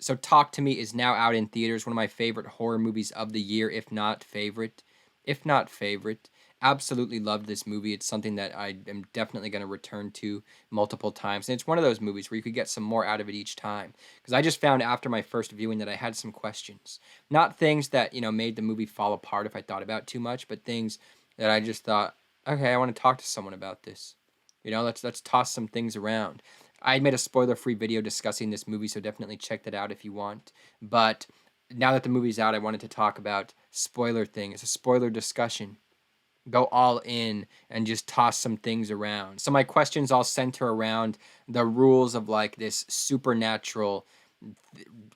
So Talk to Me is now out in theaters, one of my favorite horror movies of the year, if not favorite. If not favorite. Absolutely loved this movie. It's something that I am definitely going to return to multiple times. And it's one of those movies where you could get some more out of it each time. Because I just found after my first viewing that I had some questions. Not things that, made the movie fall apart if I thought about too much, but things that I just thought, okay, I want to talk to someone about this. Let's toss some things around. I made a spoiler-free video discussing this movie, so definitely check that out if you want. But now that the movie's out, I wanted to talk about spoiler thing. It's a spoiler discussion. Go all in and just toss some things around. So my questions all center around the rules of like this supernatural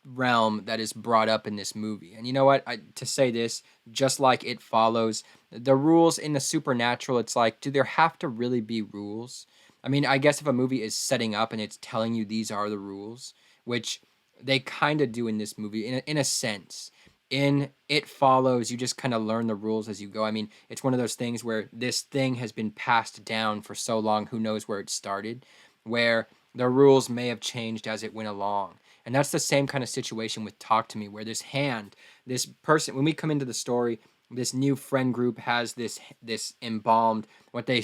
realm that is brought up in this movie. And you know what? To say this, just like It Follows, the rules in the supernatural, it's like, do there have to really be rules? I mean, I guess if a movie is setting up and it's telling you these are the rules, which they kind of do in this movie, in a sense. In It Follows, you just kind of learn the rules as you go. I mean, it's one of those things where this thing has been passed down for so long, who knows where it started, where the rules may have changed as it went along. And that's the same kind of situation with Talk to Me, where this person, when we come into the story, this new friend group has this embalmed, what they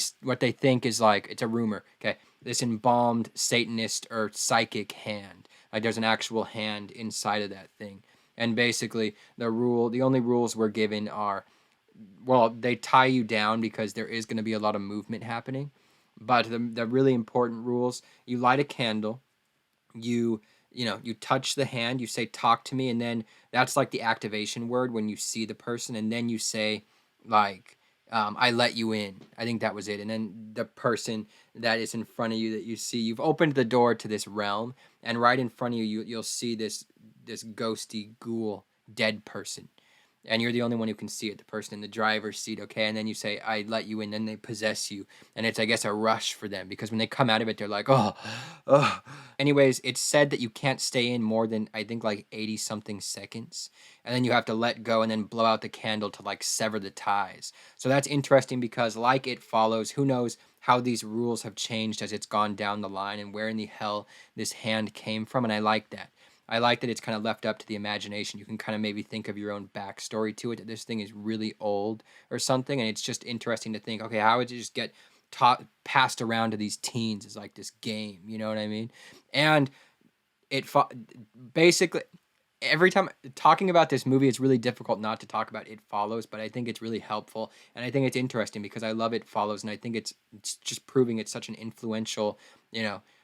think is like, it's a rumor, okay, this embalmed Satanist or psychic hand. Like there's an actual hand inside of that thing. And basically the only rules we're given are, well, they tie you down because there is going to be a lot of movement happening. But the really important rules, you light a candle, you touch the hand, you say talk to me, and then that's like the activation word when you see the person, and then you say like I let you in. I think that was it. And then the person that is in front of you that you see, you've opened the door to this realm, and right in front of you'll see this ghosty ghoul dead person, and you're the only one who can see it, the person in the driver's seat, okay? And then you say, I let you in, then they possess you. And it's, I guess, a rush for them because when they come out of it, they're like, oh, oh. Anyways, it's said that you can't stay in more than, I think, like 80 something seconds. And then you have to let go and then blow out the candle to like sever the ties. So that's interesting because, like It Follows, who knows how these rules have changed as it's gone down the line and where in the hell this hand came from. And I like that. I like that it's kind of left up to the imagination. You can kind of maybe think of your own backstory to it, that this thing is really old or something, and it's just interesting to think, okay, how would you just get taught, passed around to these teens as like this game, you know what I mean? And basically, every time talking about this movie, it's really difficult not to talk about It Follows, but I think it's really helpful, and I think it's interesting because I love It Follows, and I think it's just proving it's such an influential,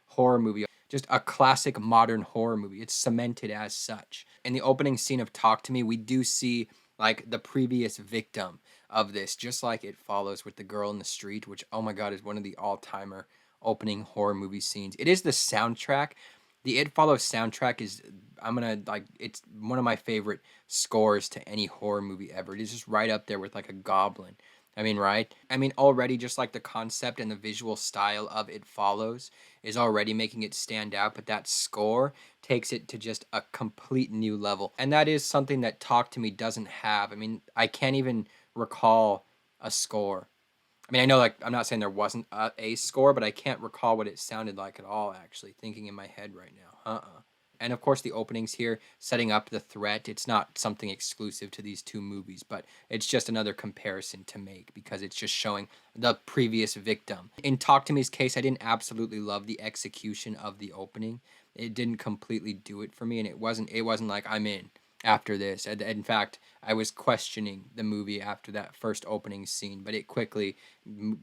horror movie, just a classic modern horror movie. It's cemented as such. In the opening scene of Talk to Me, we do see like the previous victim of this, just like It Follows with the girl in the street, which, oh my God, is one of the all-timer opening horror movie scenes. It is the soundtrack. The It Follows soundtrack is, it's one of my favorite scores to any horror movie ever. It is just right up there with like a Goblin. I mean, right? I mean, already just like the concept and the visual style of It Follows is already making it stand out, but that score takes it to just a complete new level. And that is something that Talk to Me doesn't have. I mean, I can't even recall a score. I mean, I know, like, I'm not saying there wasn't a score, but I can't recall what it sounded like at all, actually, thinking in my head right now. And of course, the openings here, setting up the threat, it's not something exclusive to these two movies, but it's just another comparison to make because it's just showing the previous victim. In Talk to Me's case, I didn't absolutely love the execution of the opening. It didn't completely do it for me, and it wasn't like I'm in after this. In fact, I was questioning the movie after that first opening scene, but it quickly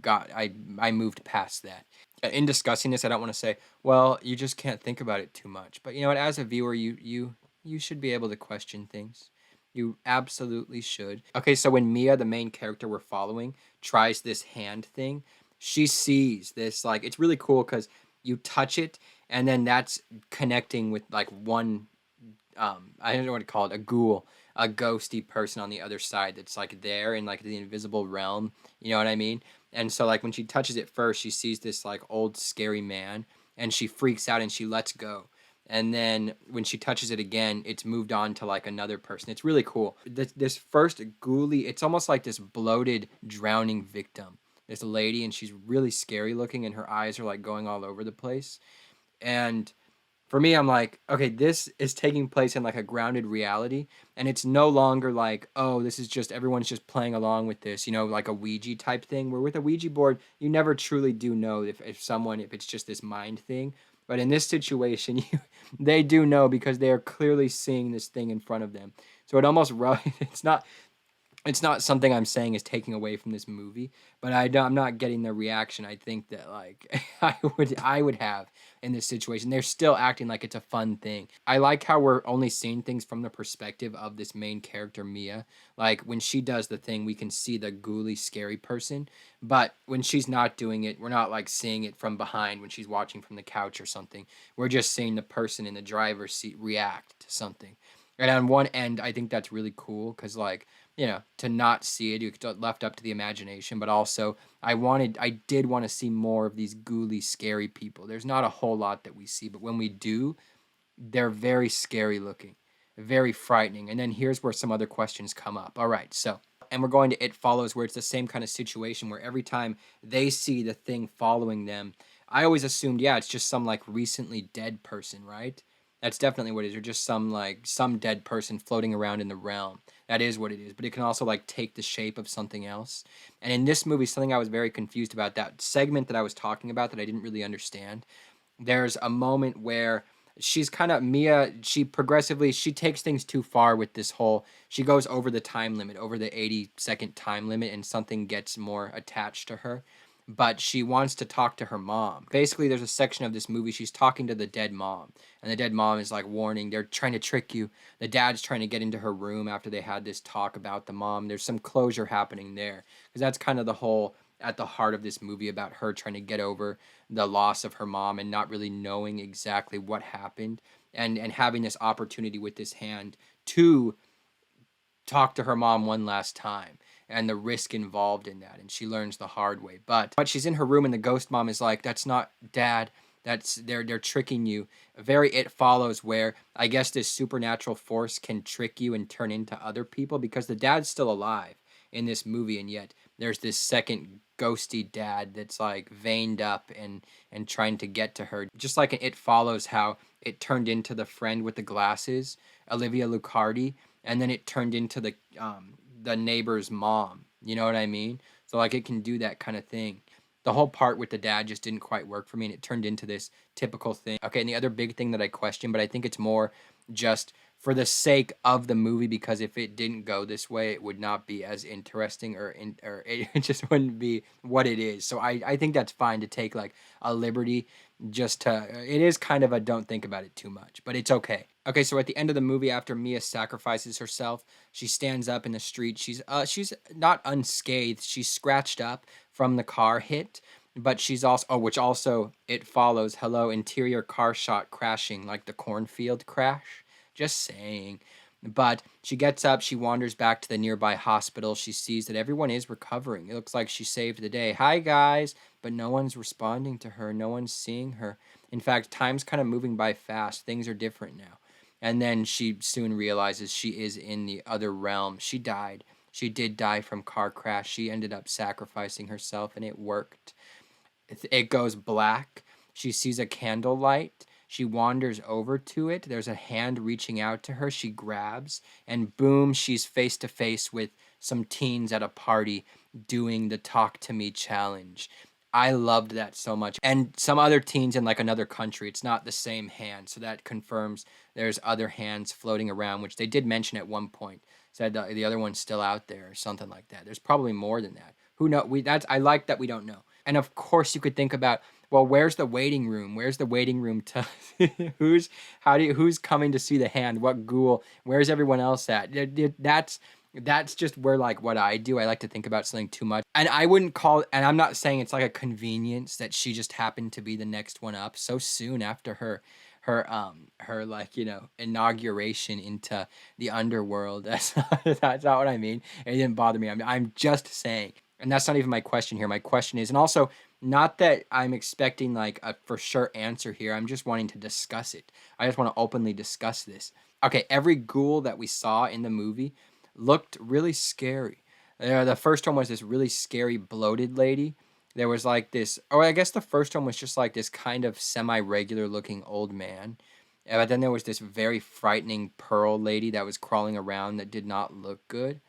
I moved past that. In discussing this, I don't want to say, well, you just can't think about it too much. But you know what? As a viewer, you should be able to question things. You absolutely should. Okay, so when Mia, the main character we're following, tries this hand thing, she sees this, like, it's really cool because you touch it, and then that's connecting with like one I don't know what to call it, a ghoul, a ghosty person on the other side that's like there in like the invisible realm, you know what I mean? And so like when she touches it first, she sees this like old scary man, and she freaks out and she lets go. And then when she touches it again, it's moved on to like another person. It's really cool. This first ghouly, it's almost like this bloated, drowning victim. This lady, and she's really scary looking, and her eyes are like going all over the place. And For me, I'm like, okay, this is taking place in like a grounded reality, and it's no longer like, oh, this is just everyone's just playing along with this, like a Ouija type thing. Where with a Ouija board, you never truly do know if it's just this mind thing. But in this situation, they do know because they are clearly seeing this thing in front of them. So it almost it's not something I'm saying is taking away from this movie, but I'm not getting the reaction I think that like I would have in this situation. They're still acting like it's a fun thing. I like how we're only seeing things from the perspective of this main character Mia. Like when she does the thing, we can see the ghouly, scary person, but when she's not doing it, we're not like seeing it from behind when she's watching from the couch or something. We're just seeing the person in the driver's seat react to something. And on one end, I think that's really cool because like to not see it, you left up to the imagination. But also, I did want to see more of these ghouly, scary people. There's not a whole lot that we see, but when we do, they're very scary looking, very frightening. And then here's where some other questions come up. All right, so and we're going to It Follows, where it's the same kind of situation where every time they see the thing following them, I always assumed, yeah, it's just some like recently dead person, right? That's definitely what it is, or just some dead person floating around in the realm. That is what it is, but it can also like take the shape of something else. And in this movie, something I was very confused about, that segment that I was talking about that I didn't really understand. There's a moment where she's kind of Mia, she takes things too far with this whole, she goes over the time limit, over the 80-second time limit, and something gets more attached to her. But she wants to talk to her mom. Basically, there's a section of this movie she's talking to the dead mom, and the dead mom is like warning, they're trying to trick you. The dad's trying to get into her room after they had this talk about the mom. There's some closure happening there because that's kind of the whole at the heart of this movie, about her trying to get over the loss of her mom and not really knowing exactly what happened, and having this opportunity with this hand to talk to her mom one last time, and the risk involved in that, and she learns the hard way. But she's in her room and the ghost mom is like, that's not dad, that's they're tricking you. Very It Follows, where I guess this supernatural force can trick you and turn into other people, because the dad's still alive in this movie, and yet there's this second ghosty dad that's like veined up and trying to get to her, just like in It Follows, how it turned into the friend with the glasses, Olivia Lucardi, and then it turned into the neighbor's mom. You know what I mean? So like it can do that kind of thing. The whole part with the dad just didn't quite work for me, and it turned into this typical thing. Okay, and the other big thing that I question, but I think it's more just for the sake of the movie, because if it didn't go this way, it would not be as interesting, or it just wouldn't be what it is. So I think that's fine to take like a liberty, just to, it is kind of a don't think about it too much, but it's okay. Okay, so at the end of the movie, after Mia sacrifices herself, she stands up in the street. She's not unscathed. She's scratched up from the car hit, but she's also, oh, which also It Follows. Hello, interior car shot crashing like the cornfield crash. Just saying. But she gets up, she wanders back to the nearby hospital. She sees that everyone is recovering. It looks like she saved the day. Hi, guys. But no one's responding to her. No one's seeing her. In fact, time's kind of moving by fast. Things are different now. And then she soon realizes she is in the other realm. She died. She did die from car crash. She ended up sacrificing herself, and it worked. It goes black. She sees a candlelight. She wanders over to it. There's a hand reaching out to her. She grabs, and boom, she's face to face with some teens at a party doing the Talk to Me challenge. I loved that so much. And some other teens in like another country. It's not the same hand. So that confirms there's other hands floating around, which they did mention at one point. Said the other one's still out there or something like that. There's probably more than that. Who knows? I like that we don't know. And of course you could think about, well, where's the waiting room? Where's the waiting room to who's coming to see the hand? What ghoul? Where's everyone else at? That's just where like what I do. I like to think about something too much. And I wouldn't call, and I'm not saying it's like a convenience that she just happened to be the next one up so soon after her like, inauguration into the underworld. That's not what I mean. It didn't bother me. I'm just saying. And that's not even my question here. My question is, and also not that I'm expecting like a for sure answer here. I'm just wanting to discuss it. I just want to openly discuss this. Okay, every ghoul that we saw in the movie looked really scary. The first one was this really scary bloated lady. There was like this, or I guess the first one was just like this kind of semi-regular looking old man. But then there was this very frightening Pearl lady that was crawling around that did not look good.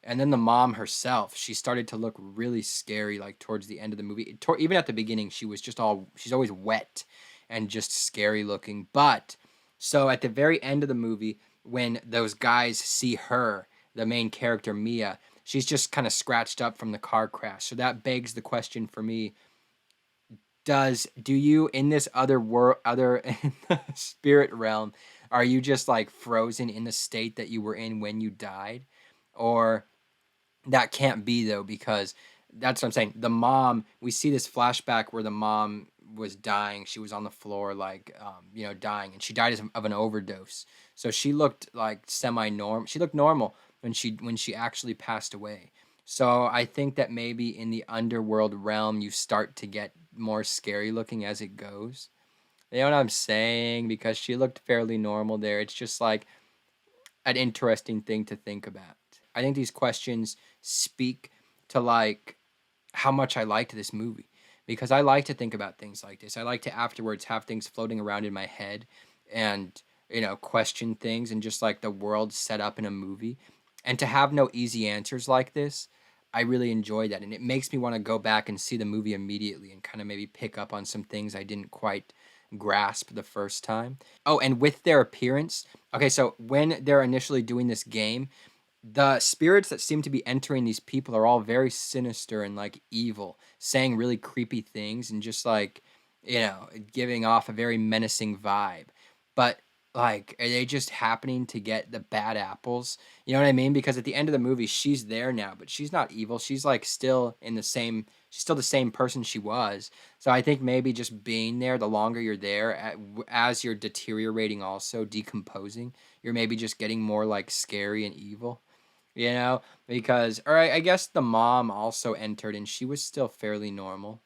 And then the mom herself, she started to look really scary, like towards the end of the movie. Even at the beginning, she's always wet and just scary looking. But so at the very end of the movie, when those guys see her, the main character, Mia, she's just kind of scratched up from the car crash. So that begs the question for me: do you in this other world, other in the spirit realm, are you just like frozen in the state that you were in when you died? Or that can't be though, because that's what I'm saying. The mom, we see this flashback where the mom was dying. She was on the floor, like, dying, and she died of an overdose. So she looked like semi-normal. She looked normal when she actually passed away. So I think that maybe in the underworld realm, you start to get more scary looking as it goes. You know what I'm saying? Because she looked fairly normal there. It's just like an interesting thing to think about. I think these questions speak to like how much I liked this movie, because I like to think about things like this. I like to afterwards have things floating around in my head and question things, and just like the world set up in a movie, and to have no easy answers like this. I really enjoy that, and it makes me want to go back and see the movie immediately and kind of maybe pick up on some things I didn't quite grasp the first time. Oh, and with their appearance, okay, so when they're initially doing this game, the spirits that seem to be entering these people are all very sinister and like evil, saying really creepy things and just like, giving off a very menacing vibe. But like, are they just happening to get the bad apples? You know what I mean? Because at the end of the movie, she's there now, but she's not evil. She's like still in the same, she's still the same person she was. So I think maybe just being there, the longer you're there, as you're deteriorating, also decomposing, you're maybe just getting more like scary and evil. Because, or I guess the mom also entered and she was still fairly normal.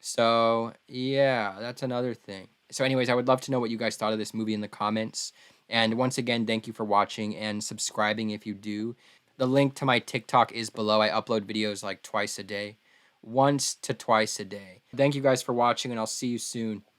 So, yeah, that's another thing. So, anyways, I would love to know what you guys thought of this movie in the comments. And once again, thank you for watching and subscribing if you do. The link to my TikTok is below. I upload videos like twice a day, once to twice a day. Thank you guys for watching, and I'll see you soon.